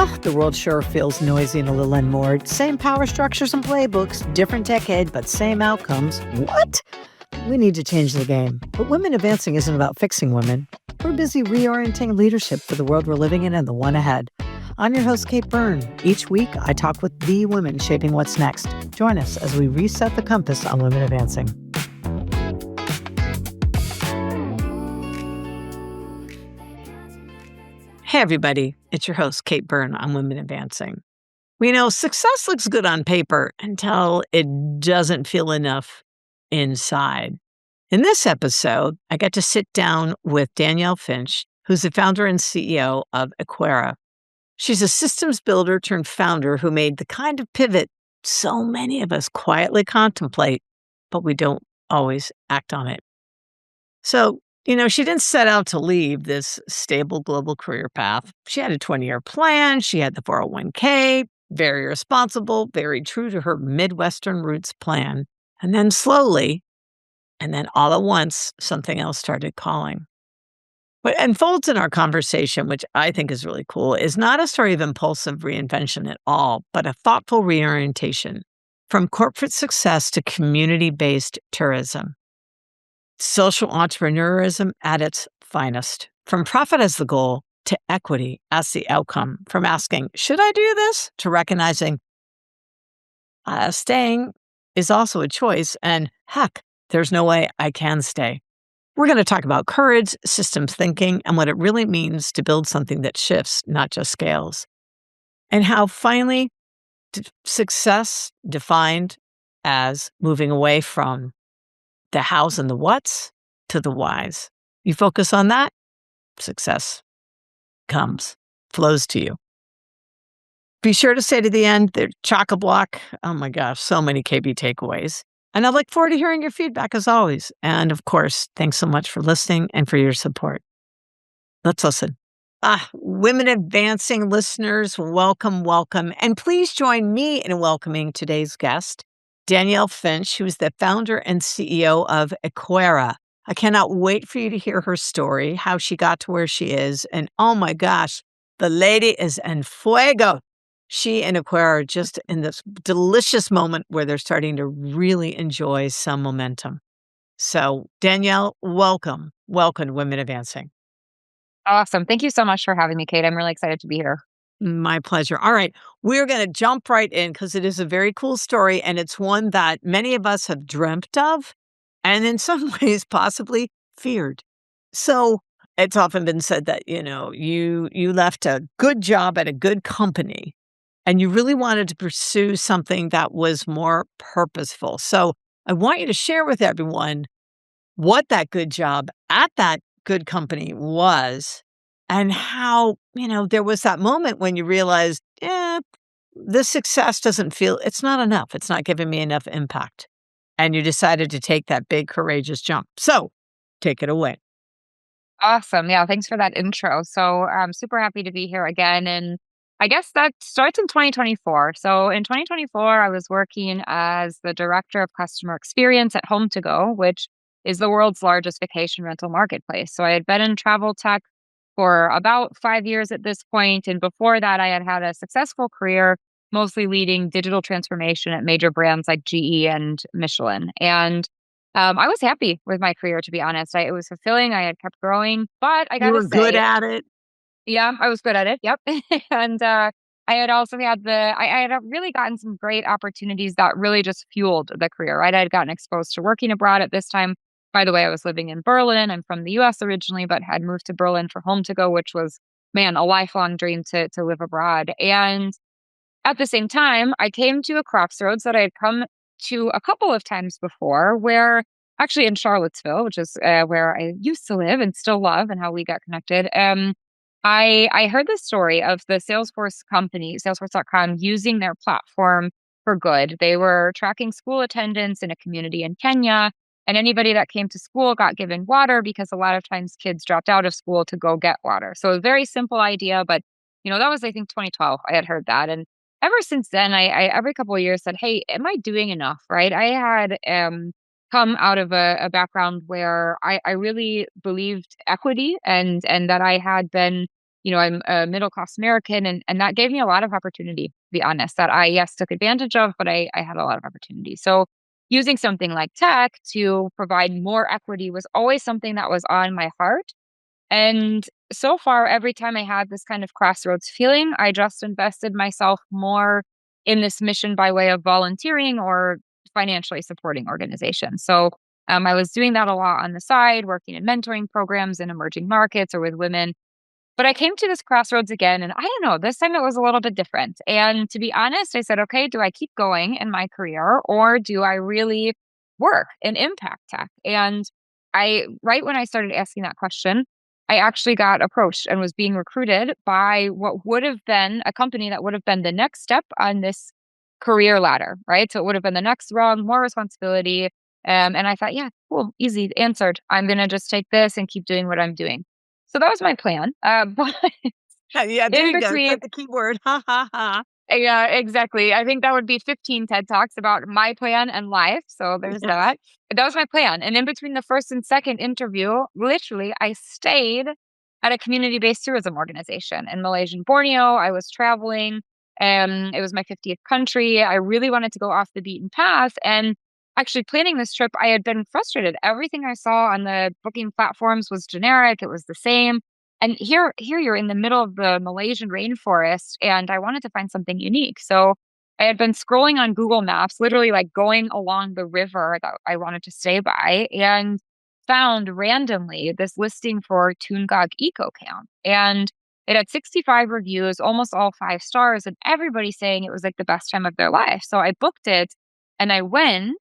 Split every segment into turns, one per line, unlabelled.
Oh, the world sure feels noisy and a little unmoored. Same power structures and playbooks, different decade, but same outcomes. What? We need to change the game. But Women Advancing isn't about fixing women. We're busy reorienting leadership for the world we're living in and the one ahead. I'm your host, Kate Byrne. Each week, I talk with the women shaping what's next. Join us as we reset the compass on Women Advancing. Hey, everybody. It's your host, Kate Byrne on Women Advancing. We know success looks good on paper until it doesn't feel enough inside. In this episode, I get to sit down with Danielle Finch, who's the founder and CEO of Equera. She's a systems builder turned founder who made the kind of pivot so many of us quietly contemplate, but we don't always act on it. So, she didn't set out to leave this stable global career path. She had a 20-year plan. She had the 401k, very responsible, very true to her Midwestern roots plan. And then slowly, and then all at once, something else started calling. What unfolds in our conversation, which I think is really cool, is not a story of impulsive reinvention at all, but a thoughtful reorientation from corporate success to community-based tourism. Social entrepreneurism at its finest. From profit as the goal to equity as the outcome. From asking, should I do this? To recognizing staying is also a choice. And heck, there's no way I can stay. We're going to talk about courage, systems thinking, and what it really means to build something that shifts, not just scales. And how finally success defined as moving away from the hows and the whats to the whys. You focus on that, success flows to you. Be sure to stay to the end. They're chock-a-block. Oh my gosh, so many KB takeaways. And I look forward to hearing your feedback as always. And of course, thanks so much for listening and for your support. Let's listen. Women Advancing listeners, welcome. And please join me in welcoming today's guest, Danielle Finch, who's the founder and CEO of Equera. I cannot wait for you to hear her story, how she got to where she is. And oh my gosh, the lady is en fuego. She and Equera are just in this delicious moment where they're starting to really enjoy some momentum. So Danielle, welcome. Welcome to Women Advancing.
Awesome. Thank you so much for having me, Kate. I'm really excited to be here.
My pleasure. All right. We're going to jump right in because it is a very cool story. And it's one that many of us have dreamt of and in some ways possibly feared. So it's often been said that, you left a good job at a good company and you really wanted to pursue something that was more purposeful. So I want you to share with everyone what that good job at that good company was. And how, there was that moment when you realized, this success it's not enough. It's not giving me enough impact. And you decided to take that big, courageous jump. So take it away.
Awesome. Yeah, thanks for that intro. So I'm super happy to be here again. And I guess that starts in 2024. So in 2024, I was working as the director of customer experience at Home to Go, which is the world's largest vacation rental marketplace. So I had been in travel tech for about 5 years at this point. And before that, I had had a successful career, mostly leading digital transformation at major brands like GE and Michelin. And I was happy with my career, to be honest. It was fulfilling. I had kept growing, but I
You
gotta
were good
say,
at it.
yeah, I was good at it. Yep. And I had also had I had really gotten some great opportunities that really just fueled the career, right? I had gotten exposed to working abroad at this time. By the way, I was living in Berlin. I'm from the US originally, but had moved to Berlin for Home to Go, which was, man, a lifelong dream to live abroad. And at the same time, I came to a crossroads that I had come to a couple of times before, where actually in Charlottesville, which is where I used to live and still love, and how we got connected. I heard the story of the Salesforce company, Salesforce.com, using their platform for good. They were tracking school attendance in a community in Kenya, and anybody that came to school got given water because a lot of times kids dropped out of school to go get water. So a very simple idea, but that was, I think, 2012. I had heard that, and ever since then, I every couple of years said, "Hey, am I doing enough?" Right? I had come out of a background where I really believed equity, and that I had been I'm a middle class American, and that gave me a lot of opportunity, to be honest, that I, yes, took advantage of, but I had a lot of opportunity. So using something like tech to provide more equity was always something that was on my heart. And so far, every time I had this kind of crossroads feeling, I just invested myself more in this mission by way of volunteering or financially supporting organizations. So I was doing that a lot on the side, working in mentoring programs in emerging markets or with women. But I came to this crossroads again, and I don't know, this time it was a little bit different. And to be honest, I said, okay, do I keep going in my career or do I really work in impact tech? And right when I started asking that question, I actually got approached and was being recruited by what would have been a company that would have been the next step on this career ladder, right? So it would have been the next rung, more responsibility. And I thought, yeah, cool, easy, answered. I'm going to just take this and keep doing what I'm doing. So that was my plan. But
Yeah, there
in
you go.
between,
That's the key word. Ha ha ha.
yeah, exactly. I think that would be 15 TED Talks about my plan and life. So there's
Yes.
that. That was my plan. And in between the first and second interview, literally, I stayed at a community based tourism organization in Malaysian Borneo. I was traveling, and it was my 50th country. I really wanted to go off the beaten path. And actually, planning this trip, I had been frustrated. Everything I saw on the booking platforms was generic, it was the same. And here you're in the middle of the Malaysian rainforest, and I wanted to find something unique. So I had been scrolling on Google Maps, literally like going along the river that I wanted to stay by, and found randomly this listing for Tungag Eco Camp. And it had 65 reviews, almost all 5 stars, and everybody saying it was like the best time of their life. So I booked it and I went.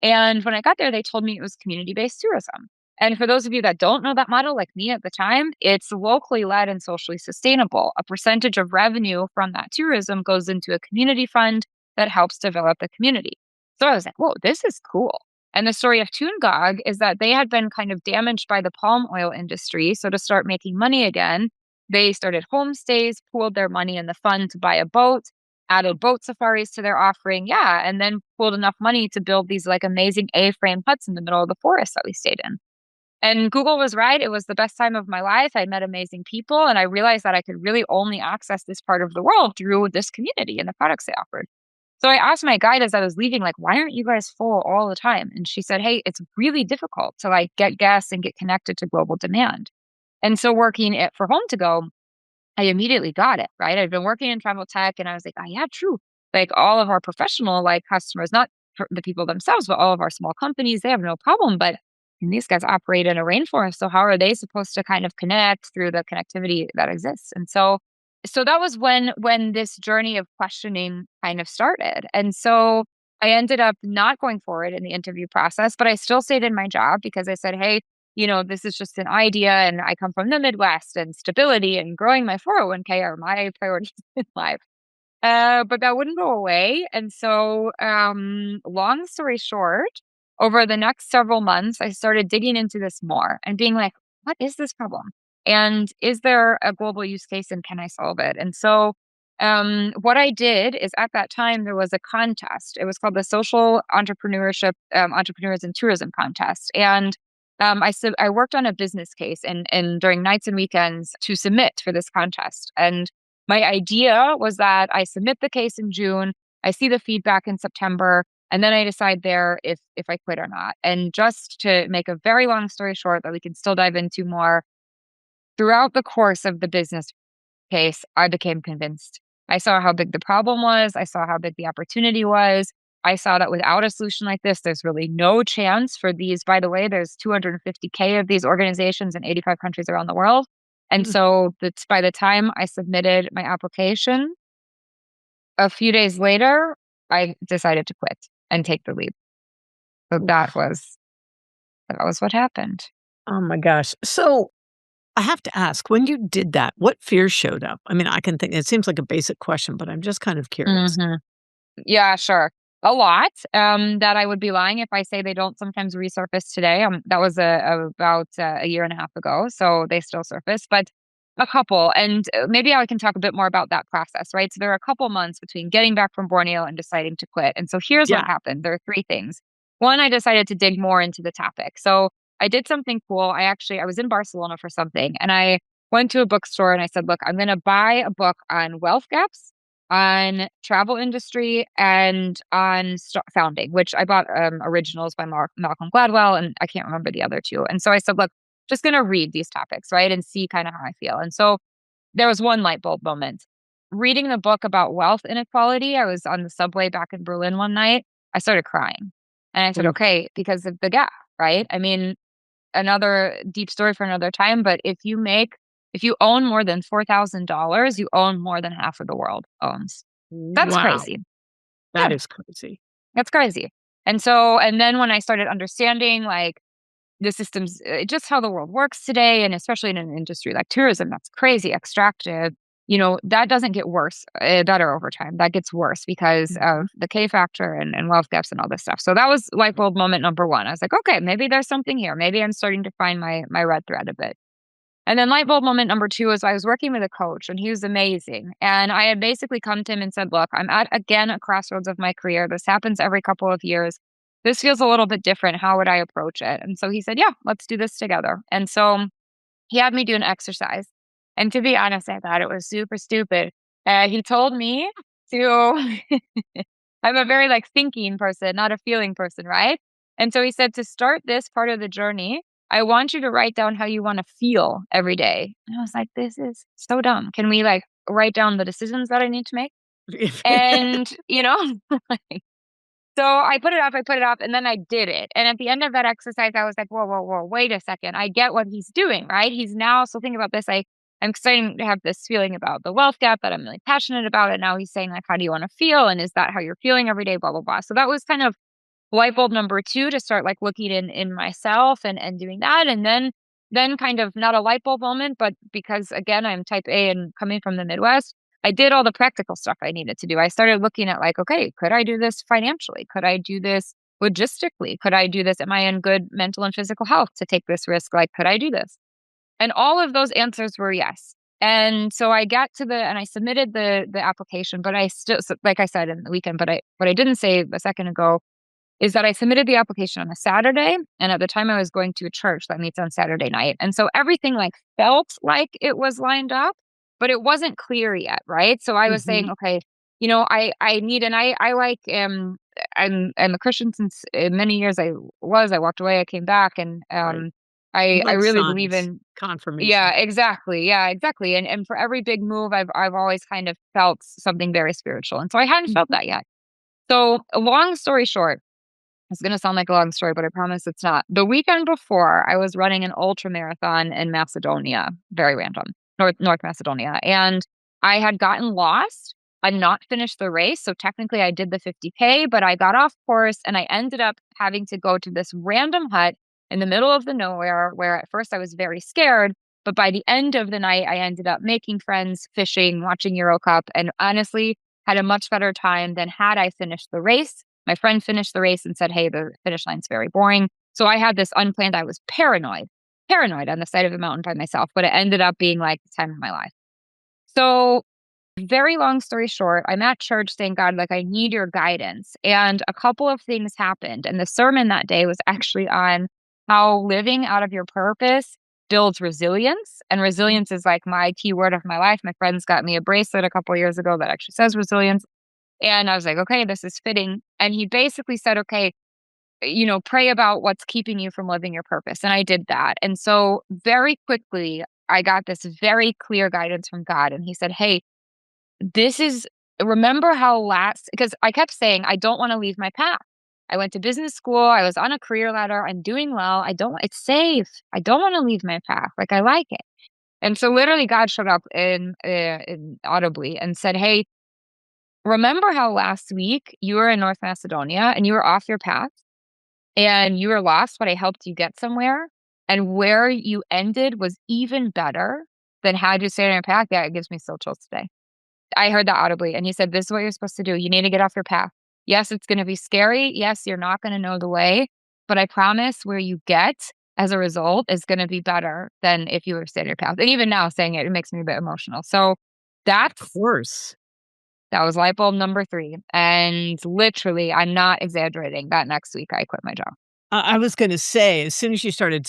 And when I got there, they told me it was community based tourism. And for those of you that don't know that model, like me at the time, it's locally led and socially sustainable. A percentage of revenue from that tourism goes into a community fund that helps develop the community. So I was like, whoa, this is cool. And the story of Toongog is that they had been kind of damaged by the palm oil industry. So to start making money again, they started homestays, pooled their money in the fund to buy a boat, added boat safaris to their offering. Yeah. And then pooled enough money to build these like amazing A-frame huts in the middle of the forest that we stayed in. And Google was right. It was the best time of my life. I met amazing people, and I realized that I could really only access this part of the world through this community and the products they offered. So I asked my guide as I was leaving, like, why aren't you guys full all the time? And she said, hey, it's really difficult to like get guests and get connected to global demand. And so working it for Home to Go, I immediately got it, right? I'd been working in travel tech, and I was like, oh, yeah, true. Like all of our professional like customers, not the people themselves, but all of our small companies, they have no problem. But these guys operate in a rainforest. So how are they supposed to kind of connect through the connectivity that exists? And so that was when this journey of questioning kind of started. And so I ended up not going forward in the interview process, but I still stayed in my job because I said, hey, this is just an idea, and I come from the Midwest, and stability and growing my 401k are my priorities in life. But that wouldn't go away. And so, long story short, over the next several months, I started digging into this more and being like, what is this problem? And is there a global use case, and can I solve it? And so, what I did is at that time, there was a contest. It was called the Social Entrepreneurship Entrepreneurs in Tourism Contest. And I worked on a business case and during nights and weekends to submit for this contest. And my idea was that I submit the case in June, I see the feedback in September, and then I decide there if I quit or not. And just to make a very long story short that we can still dive into more, throughout the course of the business case, I became convinced. I saw how big the problem was. I saw how big the opportunity was. I saw that without a solution like this, there's really no chance for these. By the way, there's 250K of these organizations in 85 countries around the world. And
Mm.
so that's by the time I submitted my application, a few days later, I decided to quit and take the leap. So that was what happened.
Oh my gosh. So I have to ask, when you did that, what fears showed up? I mean, I can think it seems like a basic question, but I'm just kind of curious.
Mhm. Yeah, sure. A lot, that I would be lying if I say they don't sometimes resurface today. That was about a year and a half ago, so they still surface, but a couple. And maybe I can talk a bit more about that process, right? So there are a couple months between getting back from Borneo and deciding to quit. And so here's what
Yeah.
happened. There are three things. One, I decided to dig more into the topic. So I did something cool. I was in Barcelona for something, and I went to a bookstore and I said, look, I'm going to buy a book on wealth gaps, on travel industry, and on founding, which I bought originals by Malcolm Gladwell, and I can't remember the other two. And so I said, look, just going to read these topics, right? And see kind of how I feel. And so there was one light bulb moment. Reading the book about wealth inequality, I was on the subway back in Berlin one night. I started crying. And I said,
Mm.
okay, because of the gap, right? I mean, another deep story for another time, but if you own more than $4,000, you own more than half of the world owns. That's
Wow,
crazy.
that
Yeah,
is crazy.
that's crazy. And then when I started understanding like the systems, just how the world works today, and especially in an industry like tourism, that's crazy, extractive, that doesn't get worse, better over time. That gets worse because
Mhm.
of the K factor and wealth gaps and all this stuff. So that was light bulb moment number one. I was like, okay, maybe there's something here. Maybe I'm starting to find my red thread a bit. And then light bulb moment number two is I was working with a coach and he was amazing. And I had basically come to him and said, look, I'm at, again, a crossroads of my career. This happens every couple of years. This feels a little bit different. How would I approach it? And so he said, yeah, let's do this together. And so he had me do an exercise. And to be honest, I thought it was super stupid. He told me to, I'm a very like thinking person, not a feeling person, right? And so he said, to start this part of the journey, I want you to write down how you want to feel every day. And I was like, this is so dumb. Can we like write down the decisions that I need to make? And, so I put it off, and then I did it. And at the end of that exercise, I was like, whoa, whoa, whoa, wait a second. I get what he's doing, right? He's now, so think about this. I'm starting to have this feeling about the wealth gap that I'm really passionate about. And now he's saying, like, how do you want to feel? And is that how you're feeling every day? Blah, blah, blah. So that was kind of light bulb number two to start like looking in myself and doing that. And then kind of not a light bulb moment, but because again, I'm type A and coming from the Midwest, I did all the practical stuff I needed to do. I started looking at like, okay, could I do this financially? Could I do this logistically? Could I do this? Am I in good mental and physical health to take this risk? Like, could I do this? And all of those answers were yes. And so I got to and I submitted the application, but I still, like I said in the weekend, but what I didn't say a second ago is that I submitted the application on a Saturday, and at the time I was going to a church that meets on Saturday night. And so everything like felt like it was lined up, but it wasn't clear yet, right? So I was saying,
Mhm.
okay, I need, and I like I'm a Christian since many years. I walked away, I came back, and
Right. You
I
like
really believe
signs,
in,
confirmation.
yeah, exactly. And for every big move, I've always kind of felt something very spiritual, and so I hadn't felt
Mhm.
that yet. So long story short, it's gonna sound like a long story, but I promise it's not. The weekend before, I was running an ultra marathon in Macedonia, very random, North Macedonia, and I had gotten lost and not finished the race. So technically, I did the 50K, but I got off course and I ended up having to go to this random hut in the middle of the nowhere. Where at first I was very scared, but by the end of the night, I ended up making friends, fishing, watching Euro Cup, and honestly had a much better time than had I finished the race. My friend finished the race and said, hey, the finish line's very boring. So I had this unplanned, I was paranoid on the side of the mountain by myself, but it ended up being like the time of my life. So, very long story short, I'm at church saying, God, like, I need your guidance. And a couple of things happened. And the sermon that day was actually on how living out of your purpose builds resilience. And resilience is like my key word of my life. My friends got me a bracelet a couple of years ago that actually says resilience. And I was like, okay, this is fitting. And he basically said, okay, pray about what's keeping you from living your purpose. And I did that. And so very quickly, I got this very clear guidance from God. And he said, hey, this is, remember how because I kept saying, I don't want to leave my path. I went to business school. I was on a career ladder. I'm doing well. It's safe. I don't want to leave my path. Like, I like it. And so literally God showed up in audibly and said, hey, remember how last week you were in North Macedonia and you were off your path and you were lost, but I helped you get somewhere? And where you ended was even better than had you stayed on your path. Yeah, it gives me still chills today. I heard that audibly. And he said, this is what you're supposed to do. You need to get off your path. Yes, it's going to be scary. Yes, you're not going to know the way. But I promise where you get as a result is going to be better than if you were stayed on your path. And even now saying it makes me a bit emotional. So
Of
that's
course.
that was light bulb number three. And literally, I'm not exaggerating. That next week, I quit my job.
I was gonna say, as soon as you started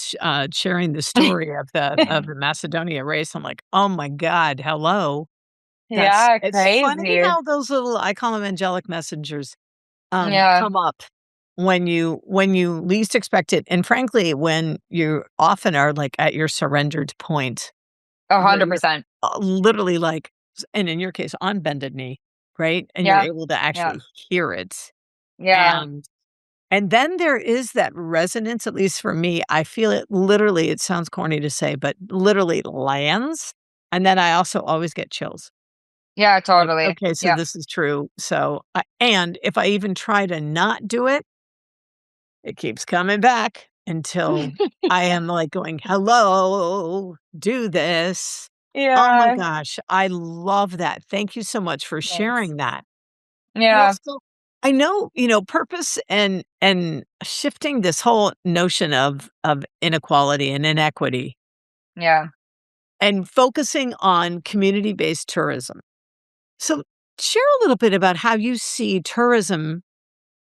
sharing the story of the Macedonia race, I'm like, "Oh my god, hello."
Yeah,
It's funny
crazy.
how those little, I call them angelic messengers,
Yeah,
come up when you least expect it, and frankly, when you often are, like, at your surrendered point, where you're,
100%.
literally, like, and in your case, on bended knee, right? And you're
Yeah,
able to
yeah,
actually hear it,
yeah,
and then there is that resonance, at least for me, I feel it literally, it sounds corny to say, but literally lands, and then I also always get chills.
yeah,
Like,
totally.
okay, so
Yeah.
this is true. So, and if I even try to not do it, it keeps coming back until I am, like, going, "Hello, do this." Oh my
Yeah,
gosh, I love that. Thank you so much for
thanks.
sharing that. Well,
Yeah,
so I know, purpose and shifting this whole notion of inequality and inequity
yeah,
and focusing on community-based tourism. So, share a little bit about how you see tourism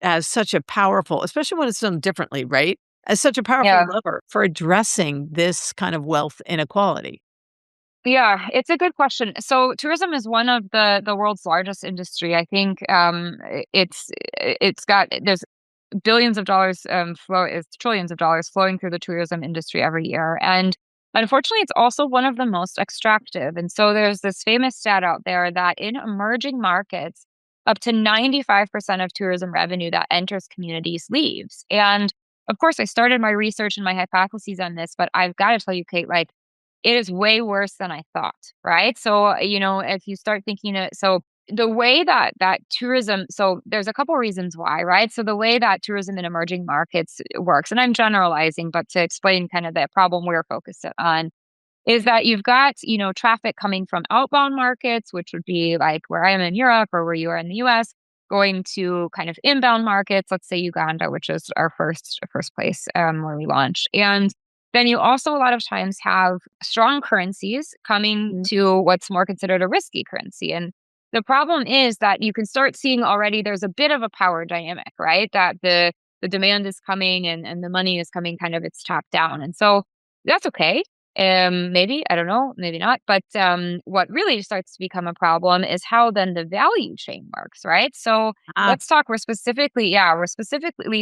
as such a powerful, especially when it's done differently, right? As such a powerful
yeah.
lever for addressing this kind of wealth inequality.
Yeah, it's a good question. So tourism is one of the world's largest industry. I think it's got there's billions of dollars flow is trillions of dollars flowing through the tourism industry every year. And unfortunately, it's also one of the most extractive. And so there's this famous stat out there that in emerging markets, up to 95% of tourism revenue that enters communities leaves. And of course, I started my research and my hypotheses on this, but I've got to tell you, Kate, like it is way worse than I thought, right? So, if you start thinking it, so the way that tourism, so there's a couple reasons why, right? So the way that tourism in emerging markets works, and I'm generalizing, but to explain kind of the problem we're focused on, is that you've got, traffic coming from outbound markets, which would be like where I am in Europe or where you are in the US, going to kind of inbound markets, let's say Uganda, which is our first place where we launched. And then you also a lot of times have strong currencies coming
Mhm.
to what's more considered a risky currency. And the problem is that you can start seeing already there's a bit of a power dynamic, right? That the demand is coming and the money is coming kind of it's top down. And so that's okay. Maybe, I don't know, maybe not. But what really starts to become a problem is how then the value chain works, right? So
Ah,
let's talk. We're specifically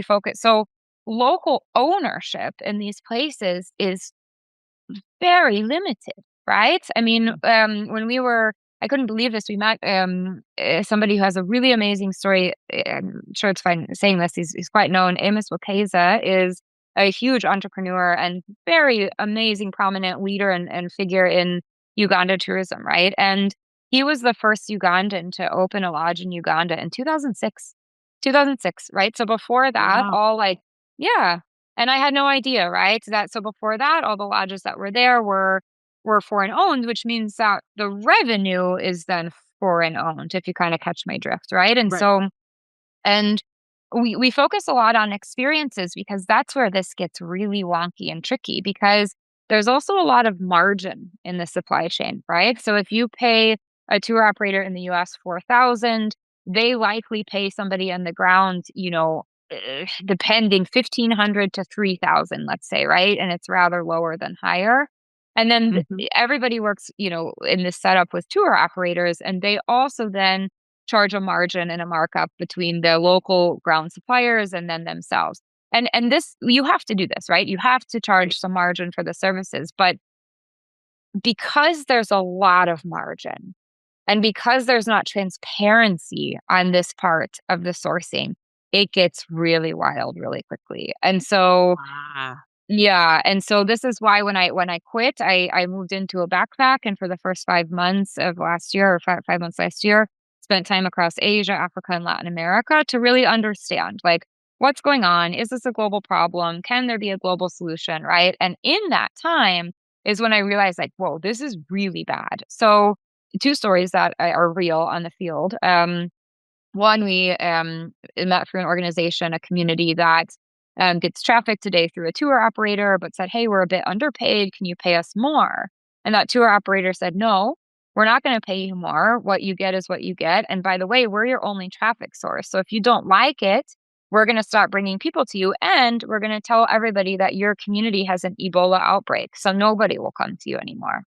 focused. So local ownership in these places is very limited, right? I mean,
mm,
I couldn't believe this. We met somebody who has a really amazing story. I'm sure it's fine saying this. He's quite known. Amos Wakeza is a huge entrepreneur and very amazing, prominent leader and figure in Uganda tourism, right? And he was the first Ugandan to open a lodge in Uganda in 2006. 2006, right? So before that,
wow.
all like, yeah, and I had no idea, right? That so before that, all the lodges that were there were foreign owned, which means that the revenue is then foreign owned, if you kind of catch my drift, right? And
Right.
so and we focus a lot on experiences because that's where this gets really wonky and tricky because there's also a lot of margin in the supply chain, right? So if you pay a tour operator in the US 4,000, they likely pay somebody on the ground, depending 1,500 to 3,000, let's say, right? And it's rather lower than higher. And then
Mhm.
everybody works, in this setup with tour operators, and they also then charge a margin and a markup between the local ground suppliers and then themselves. And this you have to do this, right? You have to charge some margin for the services, but because there's a lot of margin and because there's not transparency on this part of the sourcing, it gets really wild really quickly. And so
Ah,
yeah, and so this is why when I quit, I moved into a backpack, and for the first 5 months of last year, or 5 months last year, spent time across Asia, Africa, and Latin America to really understand, like, what's going on? Is this a global problem? Can there be a global solution, right? And in that time is when I realized, like, whoa, this is really bad. So 2 stories that are real on the field. One, we met through an organization, a community that gets traffic today through a tour operator, but said, "Hey, we're a bit underpaid. Can you pay us more?" And that tour operator said, "No, we're not going to pay you more. What you get is what you get. And by the way, we're your only traffic source. So if you don't like it, we're going to stop bringing people to you, and we're going to tell everybody that your community has an Ebola outbreak. So nobody will come to you anymore.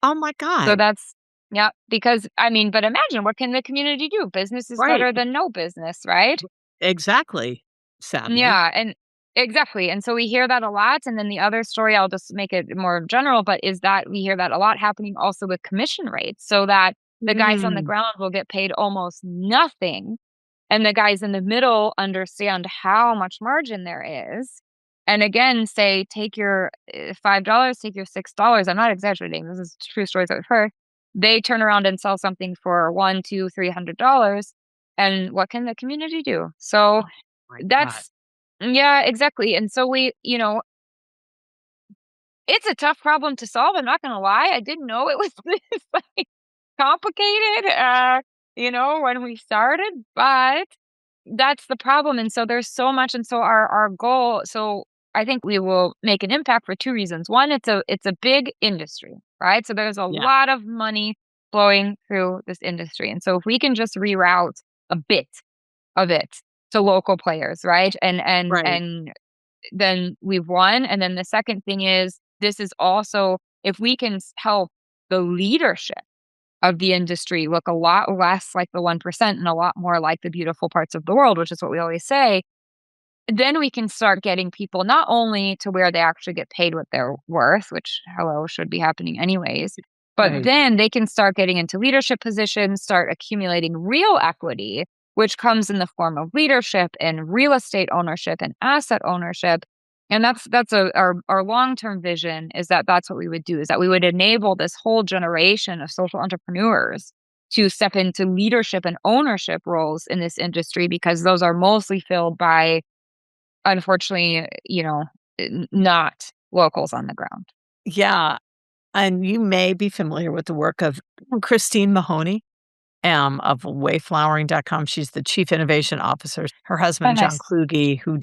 Oh my
So
God.
that's, yeah, because I mean, but imagine what can the community do? Business is
Right.
better than no business, right?
Exactly. Sadly.
Yeah, and exactly. And so we hear that a lot. And then the other story, I'll just make it more general, but is that we hear that a lot happening also with commission rates, so that the guys on the
Mm,
ground will get paid almost nothing. And the guys in the middle understand how much margin there is. And again, say, take your $5, take your $6. I'm not exaggerating. This is true stories I've heard. They turn around and sell something for one, two, $300. And what can the community do? So
my God.
that's, yeah, exactly. And so it's a tough problem to solve. I'm not going to lie. I didn't know it was this like complicated, when we started, but that's the problem. And so there's so much. And so our goal, so I think we will make an impact for two reasons. One, it's a big industry, right? So there's a
Yeah.
lot of money flowing through this industry. And so if we can just reroute a bit of it to local players, right?
Right.
And then we've won. And then the second thing is, this is also, if we can help the leadership of the industry look a lot less like the 1% and a lot more like the beautiful parts of the world, which is what we always say, then we can start getting people not only to where they actually get paid what they're worth, which, hello, should be happening anyways, but
Right.
then they can start getting into leadership positions, start accumulating real equity, which comes in the form of leadership and real estate ownership and asset ownership. And our long-term vision is that that's what we would do, is that we would enable this whole generation of social entrepreneurs to step into leadership and ownership roles in this industry, because those are mostly filled by, unfortunately, not locals on the ground.
Yeah. And you may be familiar with the work of Christine Mahoney, of wayflowering.com. She's the chief innovation officer. Her
Oh,
husband, John
nice.
Kluge, who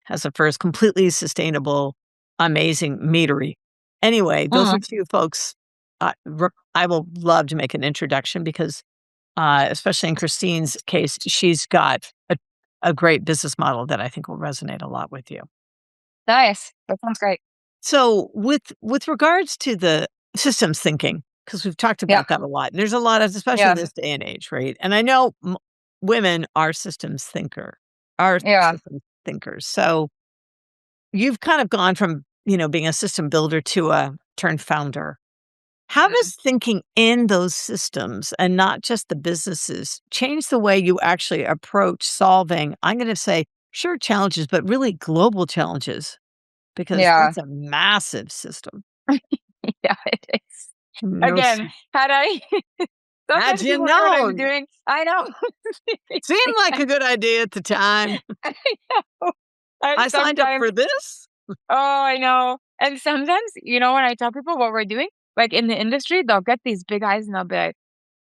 has the first completely sustainable, amazing meadery. Anyway, those
Mhm.
are two folks I will love to make an introduction because, especially in Christine's case, she's got a great business model that I think will resonate a lot with you.
Nice. That sounds great.
So with regards to the systems thinking, because we've talked
Yeah.
about that a lot, and there's a lot of, especially in
Yeah.
this day and age, right? And I know women are
Yeah.
systems thinkers. So you've kind of gone from, being a system builder to a turned founder. How
Mhm.
does thinking in those systems and not just the businesses change the way you actually approach solving, I'm going to say, sure, challenges, but really global challenges? Because
Yeah.
that's a massive system.
Yeah, it is.
No s
Again, had I
Had
sometimes
you
people wonder what I'm
known.
doing. I know.
Seemed like a good idea at the time.
I know. And
I signed up
sometimes,
for this.
oh, I know. And sometimes, when I tell people what we're doing, like in the industry, they'll get these big eyes and they'll be like,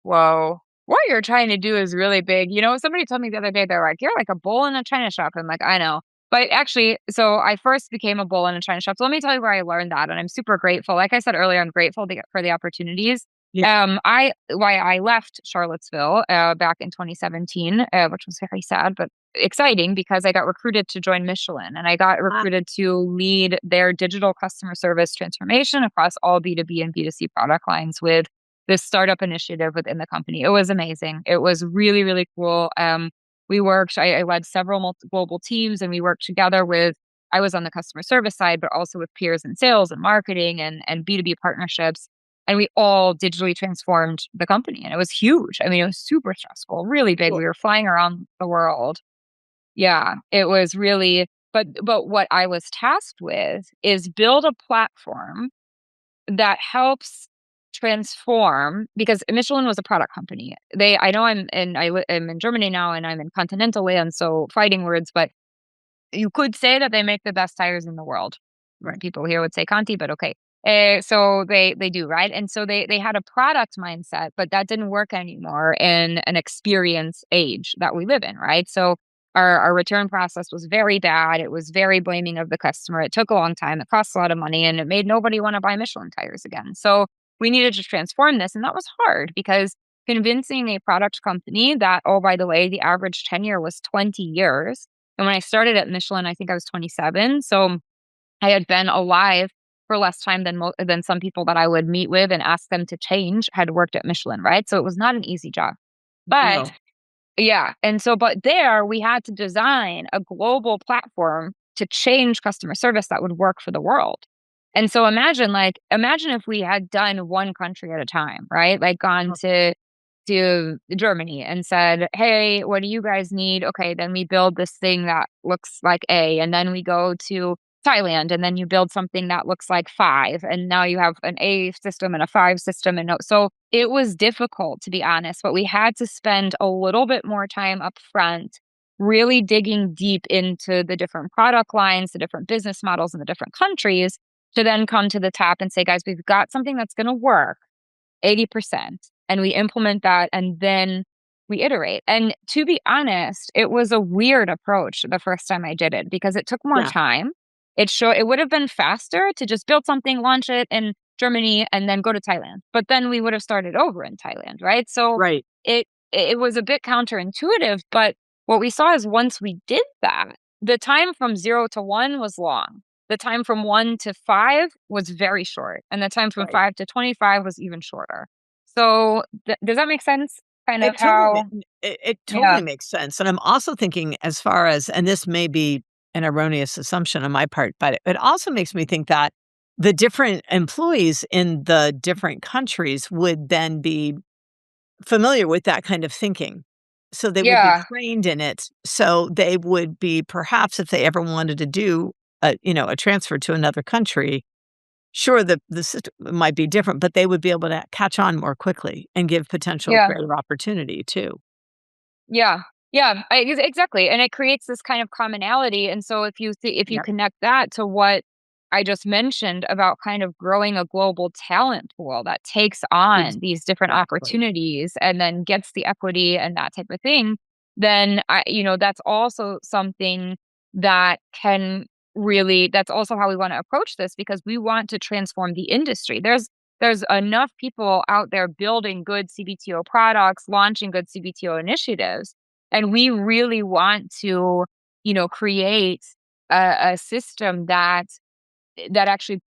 whoa, what you're trying to do is really big. Somebody told me the other day, they're like, you're like a bull in a china shop. I'm like, I know. But actually, so I first became a bull in a china shop. So let me tell you where I learned that. And I'm super grateful. Like I said earlier, I'm grateful for the opportunities.
Yeah.
Why I left Charlottesville back in 2017, which was very sad, but exciting, because I got recruited to join Michelin, and I got
Ah,
recruited to lead their digital customer service transformation across all B2B and B2C product lines with this startup initiative within the company. It was amazing. It was really, really cool. I led several global teams, and we worked together I was on the customer service side, but also with peers in sales and marketing and B2B partnerships. And we all digitally transformed the company. And it was huge. I mean, it was super stressful, really big.
cool.
We were flying around the world. Yeah, it was really, but what I was tasked with is build a platform that helps transform, because Michelin was a product company. I know I'm in Germany now, and I'm in continental land, so fighting words, but you could say that they make the best tires in the world.
Right.
People here would say Conti, but okay. So they do, right? And so they had a product mindset, but that didn't work anymore in an experience age that we live in, right? So our return process was very bad. It was very blaming of the customer. It took a long time. It cost a lot of money, and it made nobody want to buy Michelin tires again. So we needed to transform this, and that was hard, because convincing a product company that, oh, by the way, the average tenure was 20 years, And when I started at Michelin, I think I was 27. So I had been alive for less time than some people that I would meet with and ask them to change had worked at Michelin, right? So it was not an easy job. But
No.
yeah, and so but there we had to design a global platform to change customer service that would work for the world. And so imagine if we had done one country at a time, right? Like gone to Germany and said, "Hey, what do you guys need?" Okay, then we build this thing that looks like A, and then we go to Thailand, and then you build something that looks like 5, and now you have an A system and a 5 system, and so it was difficult, to be honest, but we had to spend a little bit more time up front, really digging deep into the different product lines, the different business models in the different countries, to then come to the top and say, "Guys, we've got something that's gonna work." 80%, and we implement that and then we iterate. And to be honest, it was a weird approach the first time I did it because it took more
Yeah.
time. It would have been faster to just build something, launch it in Germany, and then go to Thailand. But then we would have started over in Thailand, right? So
Right.
it was a bit counterintuitive, but what we saw is once we did that, the time from 0 to 1 was long. The time from 1 to 5 was very short, and the time from
Right.
5 to 25 was even shorter. So, does that make sense? Kind of
It totally
how
it
yeah.
totally makes sense, and I'm also thinking as far as and this may be an erroneous assumption on my part, but it also makes me think that the different employees in the different countries would then be familiar with that kind of thinking. So they would be
Yeah,
trained in it, so they would be perhaps if they ever wanted to do a transfer to another country. Sure, the system might be different, but they would be able to catch on more quickly and give potential
yeah.
greater opportunity too.
Yeah. Yeah, exactly, and it creates this kind of commonality, and so if you
Yep.
connect that to what I just mentioned about kind of growing a global talent pool that takes on these different
Exactly.
opportunities and then gets the equity and that type of thing, then that's also something that can that's also how we wanna approach this because we want to transform the industry. There's enough people out there building good CBTO products, launching good CBTO initiatives, and we really want to, create a system that actually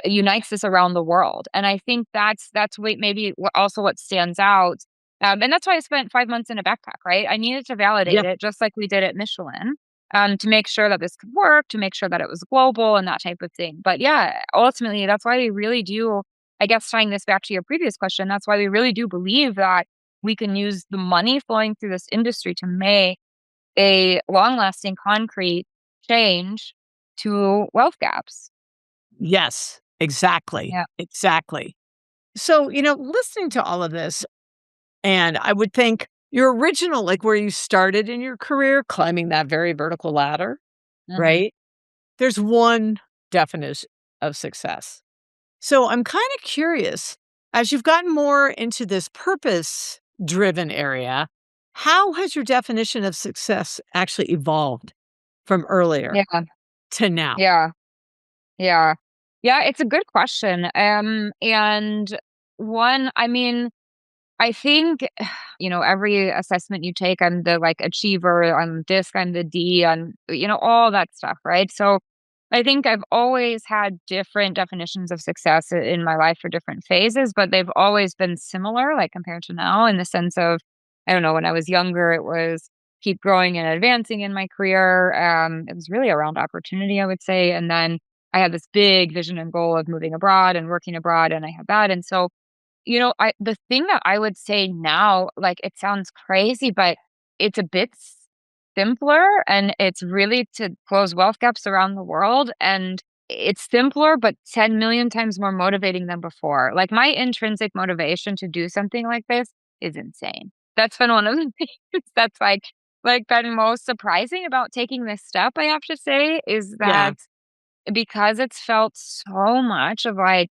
unites this around the world. And I think that's maybe also what stands out. And that's why I spent 5 months in a backpack. Right, I needed to validate
Yeah.
it, just like we did at Michelin, to make sure that this could work, to make sure that it was global and that type of thing. But yeah, ultimately, that's why we really do. I guess tying this back to your previous question, that's why we really do believe that we can use the money flowing through this industry to make a long-lasting, concrete change to wealth gaps.
Yes, exactly,
Yeah.
exactly. So, listening to all of this, and I would think your original like, where you started in your career, climbing that very vertical ladder,
Mhm.
right? There's one definition of success. So I'm kind of curious, as you've gotten more into this purpose driven area, how has your definition of success actually evolved from earlier
Yeah.
to now?
Yeah. Yeah. Yeah, it's a good question. And one, I mean, I think, every assessment you take, I'm the like achiever, I'm this, I'm the D, I'm, all that stuff, right? So I think I've always had different definitions of success in my life for different phases, but they've always been similar, like compared to now, in the sense of, I don't know, when I was younger, it was keep growing and advancing in my career. It was really around opportunity, I would say. And then I had this big vision and goal of moving abroad and working abroad, and I had that. And so the thing that I would say now, like, it sounds crazy, but it's a bit simpler and it's really to close wealth gaps around the world. And it's simpler, but 10 million times more motivating than before. Like, my intrinsic motivation to do something like this is insane. That's been one of the things that's been most surprising about taking this step, I have to say, is
Yeah,
that because it's felt so much of like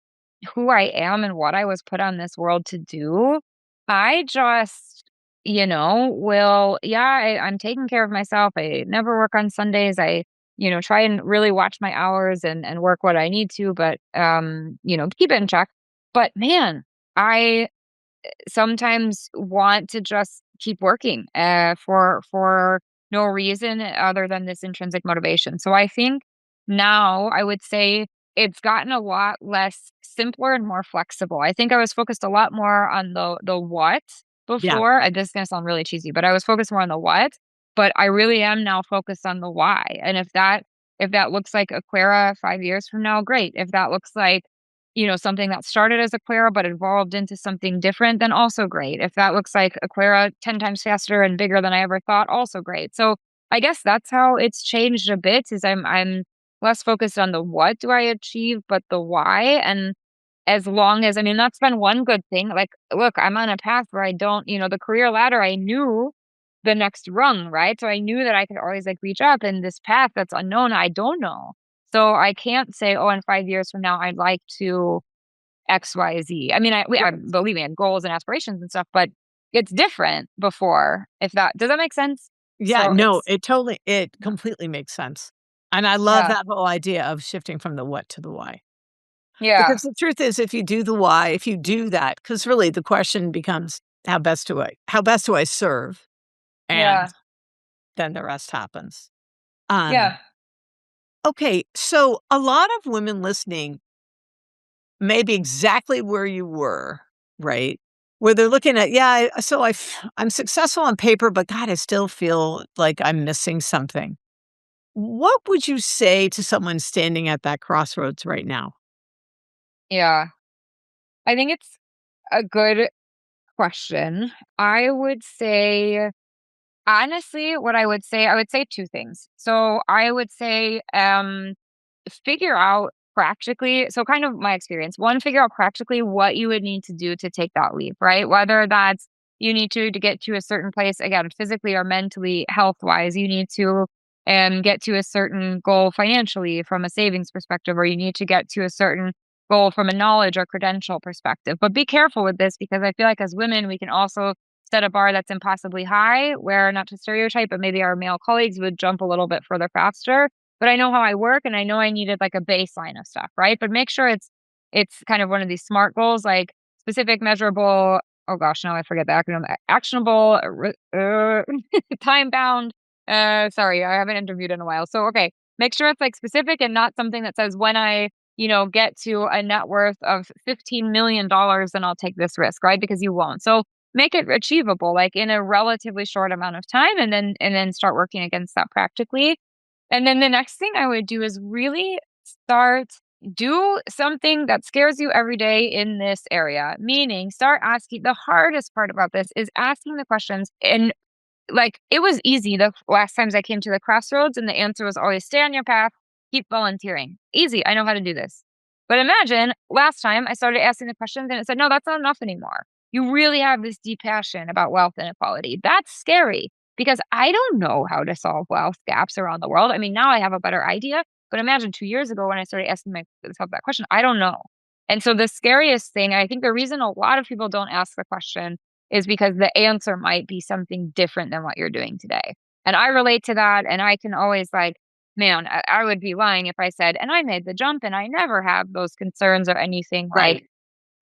who I am and what I was put on this world to do, I just, I'm taking care of myself. I never work on Sundays. I, try and really watch my hours and work what I need to, but, keep it in check. But man, I sometimes want to just keep working, for no reason other than this intrinsic motivation. So I think now I would say it's gotten a lot less simpler and more flexible. I think I was focused a lot more on the what
Yeah.
before. And this is gonna sound really cheesy, but I was focused more on the what. But I really am now focused on the why. And if that looks like Equera 5 years from now, great. If that looks like, something that started as Equera but evolved into something different, then also great. If that looks like Equera 10 times faster and bigger than I ever thought, also great. So I guess that's how it's changed a bit is I'm less focused on the what do I achieve, but the why. And as long as, I mean, that's been one good thing. Like, look, I'm on a path where I don't, the career ladder, I knew the next rung, right? So I knew that I could always like reach up in this path that's unknown. I don't know. So I can't say, oh, in 5 years from now, I'd like to X, Y, Z. I mean, I believe me, I had goals and aspirations and stuff, but it's different before. If that does that make sense?
Yeah,
So
no,
it's
it completely makes sense. And I love
yeah,
that whole idea of shifting from the what to the why.
yeah,
Because the truth is, if you do the why, if you do that, because really the question becomes, how best do I serve? And
yeah,
then the rest happens. Um,
yeah,
okay, so a lot of women listening may be exactly where you were, right? Where they're looking at, yeah, I'm successful on paper, but God, I still feel like I'm missing something. What would you say to someone standing at that crossroads right now?
yeah. I think it's a good question. I would say honestly, what I would say 2 things. So, I would say, figure out practically so kind of my experience. 1, figure out practically what you would need to do to take that leap, right? Whether that's you need to get to a certain place, again, physically or mentally, health-wise, you need to, get to a certain goal financially from a savings perspective, or you need to get to a certain goal from a knowledge or credential perspective. But be careful with this because I feel like as women, we can also set a bar that's impossibly high, where not to stereotype, but maybe our male colleagues would jump a little bit further faster. But I know how I work and I know I needed like a baseline of stuff, right? But make sure it's kind of one of these SMART goals, like specific, measurable, oh gosh, now I forget the acronym, actionable, time bound. Sorry, I haven't interviewed in a while. So okay, make sure it's like specific and not something that says when I get to a net worth of $15 million, then I'll take this risk, right? Because you won't. So make it achievable, like in a relatively short amount of time, and then start working against that practically. And then the next thing I would do is really start do something that scares you every day in this area. Meaning start asking the hardest part about this is asking the questions and like, it was easy the last times I came to the crossroads, and the answer was always, "Stay on your path, keep volunteering." Easy, I know how to do this. But imagine last time I started asking the questions and it said, "No, that's not enough anymore. You really have this deep passion about wealth inequality." That's scary because I don't know how to solve wealth gaps around the world. I mean, now I have a better idea, but imagine 2 years ago when I started asking myself that question, I don't know. And so the scariest thing, I think the reason a lot of people don't ask the question is because the answer might be something different than what you're doing today. And I relate to that. And I can always like, man, I would be lying if I said, and I made the jump and I never have those concerns or anything like,
Right.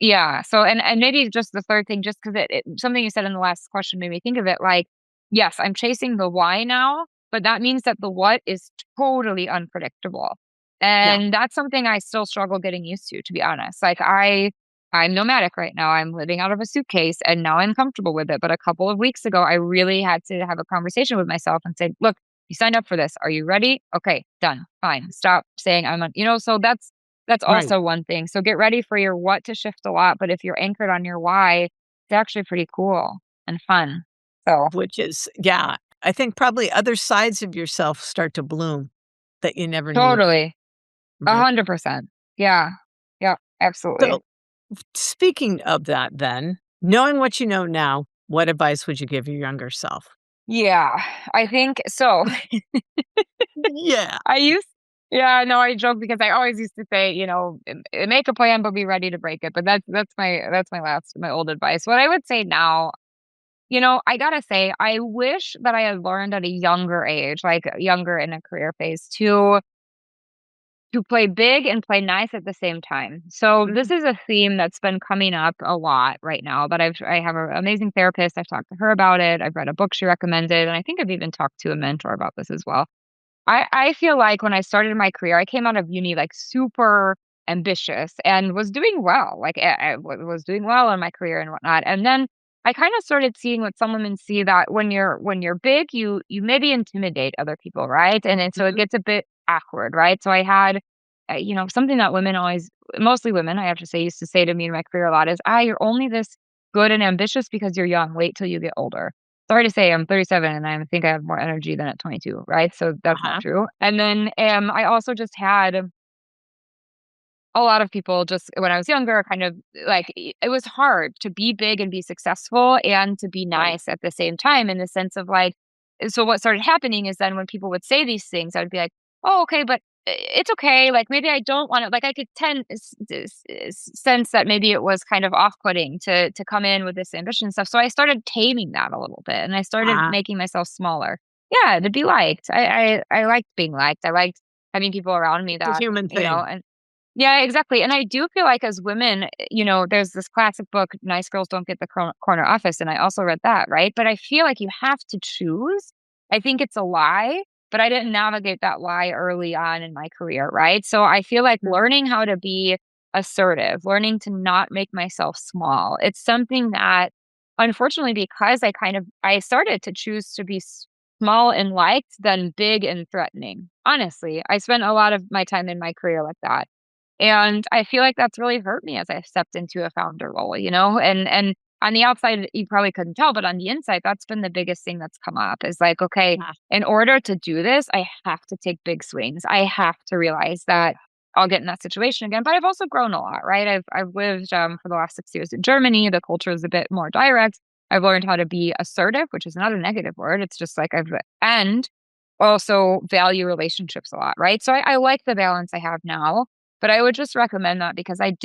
yeah. So, and maybe just the third thing, just because something you said in the last question made me think of it like, yes, I'm chasing the why now, but that means that the what is totally unpredictable.
Yeah.
And that's something I still struggle getting used to be honest. Like I'm nomadic right now. I'm living out of a suitcase and now I'm comfortable with it. But a couple of weeks ago, I really had to have a conversation with myself and say, look, you signed up for this. Are you ready? Okay, done. Fine. Stop saying so that's
Right.
also one thing. So get ready for your what to shift a lot. But if you're anchored on your why, it's actually pretty cool and fun. So
Which is, yeah, I think probably other sides of yourself start to bloom that you never knew.
totally.
Right.
100%. Yeah. Yep. Absolutely.
So, speaking of that, then, knowing what you know now, what advice would you give your younger self?
Yeah. I think so.
Yeah.
I used yeah, no, I joke because I always used to say, make a plan, but be ready to break it. But that's my old advice. What I would say now, I gotta say, I wish that I had learned at a younger age, like younger in a career phase, to to play big and play nice at the same time. So this
Mhm.
is a theme that's been coming up a lot right now. But I have an amazing therapist. I've talked to her about it. I've read a book she recommended, and I think I've even talked to a mentor about this as well. I feel like when I started my career, I came out of uni like super ambitious and was doing well. Like was doing well in my career and whatnot. And then I kind of started seeing what some women see, that when you're big, you maybe intimidate other people, right? And so it
Mhm.
gets a bit awkward, right? So I had, something that women always, mostly women, I have to say, used to say to me in my career a lot is, you're only this good and ambitious because you're young. Wait till you get older. Sorry to say I'm 37 and I think I have more energy than at 22, right? So that's not
Uh-huh.
true. And then I also just had a lot of people just when I was younger, kind of like it was hard to be big and be successful and to be
Right.
nice at the same time, in the sense of like, so what started happening is then when people would say these things, I would be like, oh, okay, but it's okay. Like maybe I don't want to, like I could sense that maybe it was kind of off putting to come in with this ambition stuff. So I started taming that a little bit and I started
Uh-huh.
making myself smaller. Yeah, to be liked. I liked being liked. I liked having people around me
It's a
that,
human thing.
and yeah, exactly, and I do feel like as women, there's this classic book, "Nice Girls Don't Get the Corner Office," and I also read that, right? But I feel like you have to choose. I think it's a lie, but I didn't navigate that lie early on in my career, right? So I feel like
Mhm.
learning how to be assertive, learning to not make myself small, it's something that, unfortunately, because I started to choose to be small and liked than big and threatening. Honestly, I spent a lot of my time in my career like that. And I feel like that's really hurt me as I stepped into a founder role, and on the outside, you probably couldn't tell, but on the inside, that's been the biggest thing that's come up is like, okay,
Yeah.
in order to do this, I have to take big swings. I have to realize that I'll get in that situation again. But I've also grown a lot, right? I've lived for the last 6 years in Germany. The culture is a bit more direct. I've learned how to be assertive, which is not a negative word. It's just like and also value relationships a lot, right? So I like the balance I have now, but I would just recommend that because I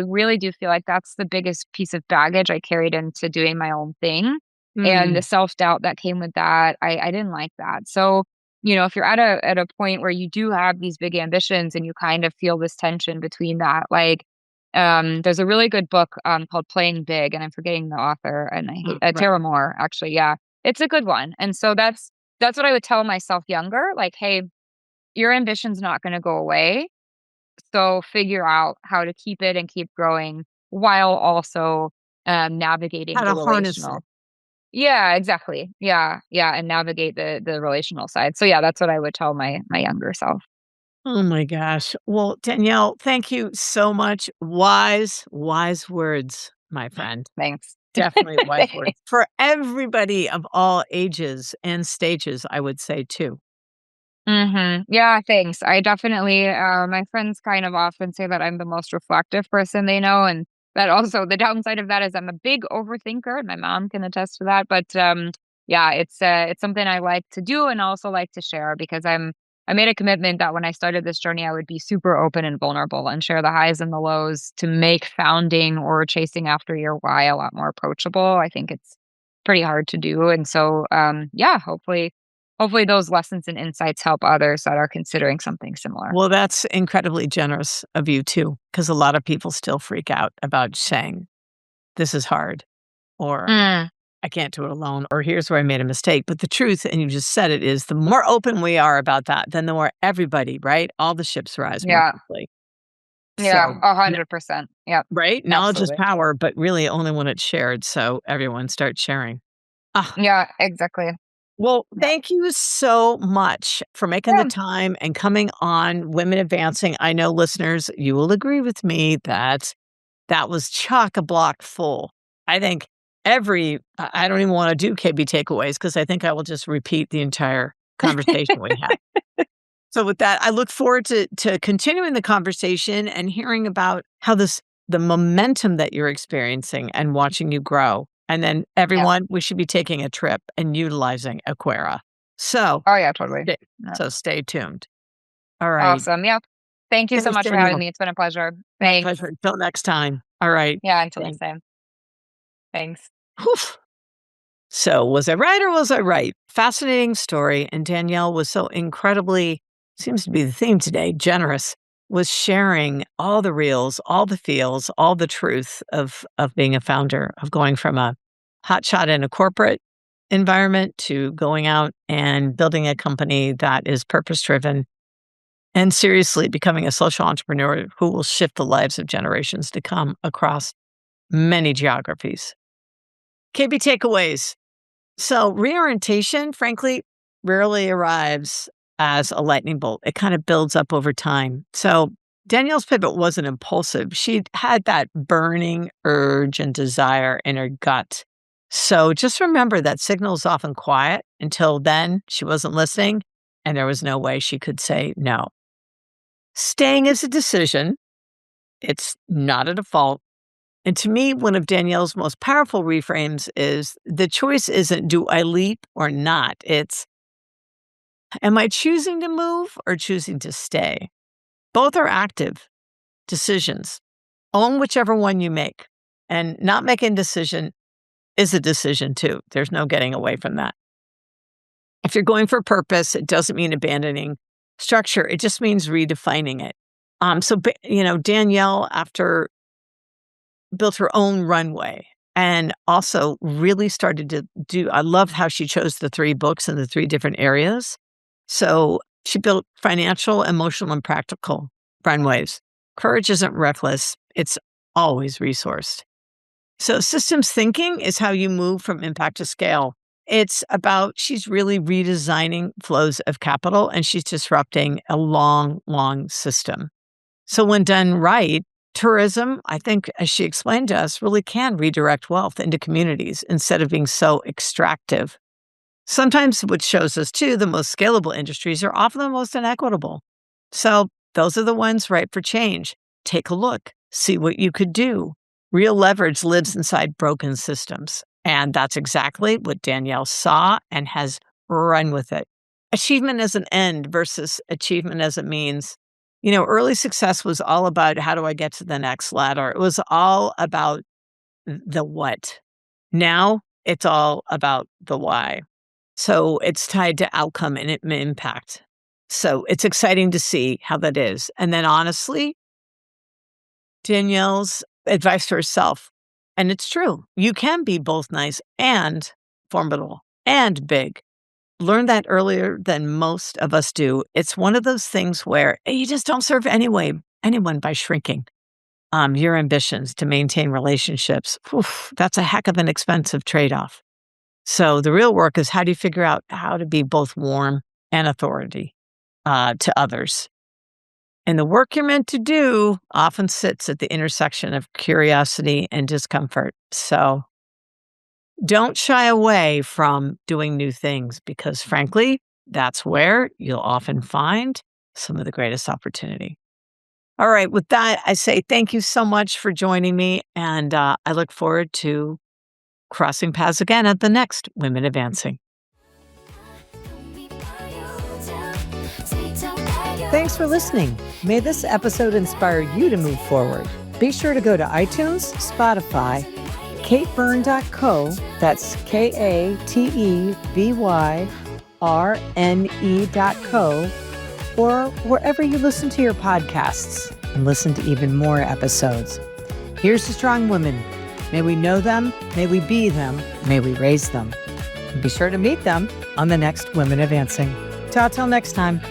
really do feel like that's the biggest piece of baggage I carried into doing my own thing. And the
Mm.
self-doubt that came with that, I didn't like that. So, if you're at a point where you do have these big ambitions and you kind of feel this tension between that, like there's a really good book called Playing Big, and I'm forgetting the author, and I hate
Right.
Tara Moore, actually. Yeah, it's a good one. And so that's what I would tell myself younger, like, hey, your ambition's not going to go away, so figure out how to keep it and keep growing while also, navigating
How
the
to harness
relational.
it.
Yeah, exactly. Yeah, yeah, and navigate the relational side. So, yeah, that's what I would tell my younger self.
Oh my gosh. Well, Danielle, thank you so much. Wise, wise words, my friend.
Thanks.
Definitely wise words for everybody of all ages and stages, I would say too.
Mhm. Yeah, thanks. I definitely, my friends kind of often say that I'm the most reflective person they know, and that also the downside of that is I'm a big overthinker, and my mom can attest to that. But yeah, it's something I like to do and also like to share because I made a commitment that when I started this journey, I would be super open and vulnerable and share the highs and the lows to make founding or chasing after your why a lot more approachable. I think it's pretty hard to do, and so yeah, hopefully those lessons and insights help others that are considering something similar.
Well, that's incredibly generous of you too, because a lot of people still freak out about saying, this is hard, or
Mm,
I can't do it alone, or here's where I made a mistake. But the truth, and you just said it, is the more open we are about that, then the more everybody, right? All the ships rise more
yeah,
quickly.
yeah,
So,
100%. Yep,
right? Knowledge is
absolutely.
power, but really only when it's shared. So everyone starts sharing. Ah,
Yeah, exactly.
well,
Yeah.
thank you so much for making the
Yeah,
time and coming on Women Advancing. I know listeners, you will agree with me that that was chock a block full. I think I don't even want to do KB takeaways because I think I will just repeat the entire conversation we had. So with that, I look forward to continuing the conversation and hearing about how the momentum that you're experiencing and watching you grow. And then
yeah.
everyone, we should be taking a trip and utilizing Equera. So,
Oh, yeah, totally.
sta-
Yeah.
so stay tuned. All right.
Awesome. Yep. Thank you so
Thanks,
much for having
Danielle.
me. It's been a pleasure.
My
Thanks.
pleasure. Until next time. All right.
Yeah, until next
Thanks.
time. Thanks.
Whew. So, was I right or was I right? Fascinating story. And Danielle was so incredibly, seems to be the theme today, generous. was sharing all the reels, all the feels, all the truth of being a founder, of going from a hotshot in a corporate environment to going out and building a company that is purpose-driven and seriously becoming a social entrepreneur who will shift the lives of generations to come across many geographies. KB takeaways. So reorientation, frankly, rarely arrives as a lightning bolt. It kind of builds up over time. So Danielle's pivot wasn't impulsive. She had that burning urge and desire in her gut. So just remember that signal is often quiet. Until then, she wasn't listening, and there was no way she could say no. Staying is a decision. It's not a default. And to me, one of Danielle's most powerful reframes is the choice isn't do I leap or not? It's am I choosing to move or choosing to stay? Both are active decisions. Own whichever one you make. And not making a decision is a decision too. There's no getting away from that. If you're going for purpose, it doesn't mean abandoning structure. It just means redefining it. Danielle, after built her own runway and also really started to I love how she chose the 3 books in the 3 different areas. So she built financial, emotional, and practical runways. Courage isn't reckless. It's always resourced. So systems thinking is how you move from impact to scale. It's about, she's really redesigning flows of capital and she's disrupting a long, long system. So when done right, tourism, I think, as she explained to us, really can redirect wealth into communities instead of being so extractive. Sometimes what shows us too, the most scalable industries are often the most inequitable. So those are the ones ripe for change. Take a look, see what you could do. Real leverage lives inside broken systems. And that's exactly what Danielle saw and has run with it. Achievement as an end versus achievement as a means. Early success was all about how do I get to the next ladder? It was all about the what. Now it's all about the why. So it's tied to outcome and impact. So it's exciting to see how that is. And then honestly, Danielle's advice to herself, and it's true, you can be both nice and formidable and big. Learn that earlier than most of us do. It's one of those things where you just don't serve anyone by shrinking your ambitions to maintain relationships. Oof, that's a heck of an expensive trade-off. So the real work is how do you figure out how to be both warm and authority to others? And the work you're meant to do often sits at the intersection of curiosity and discomfort. So don't shy away from doing new things because, frankly, that's where you'll often find some of the greatest opportunity. All right. With that, I say thank you so much for joining me. And I look forward to crossing paths again at the next Women Advancing. Thanks for listening. May this episode inspire you to move forward. Be sure to go to iTunes, Spotify, katebyrne.co, that's KATEBYRNE.co, or wherever you listen to your podcasts and listen to even more episodes. Here's to strong women. May we know them, may we be them, may we raise them. And be sure to meet them on the next Women Advancing. Till next time.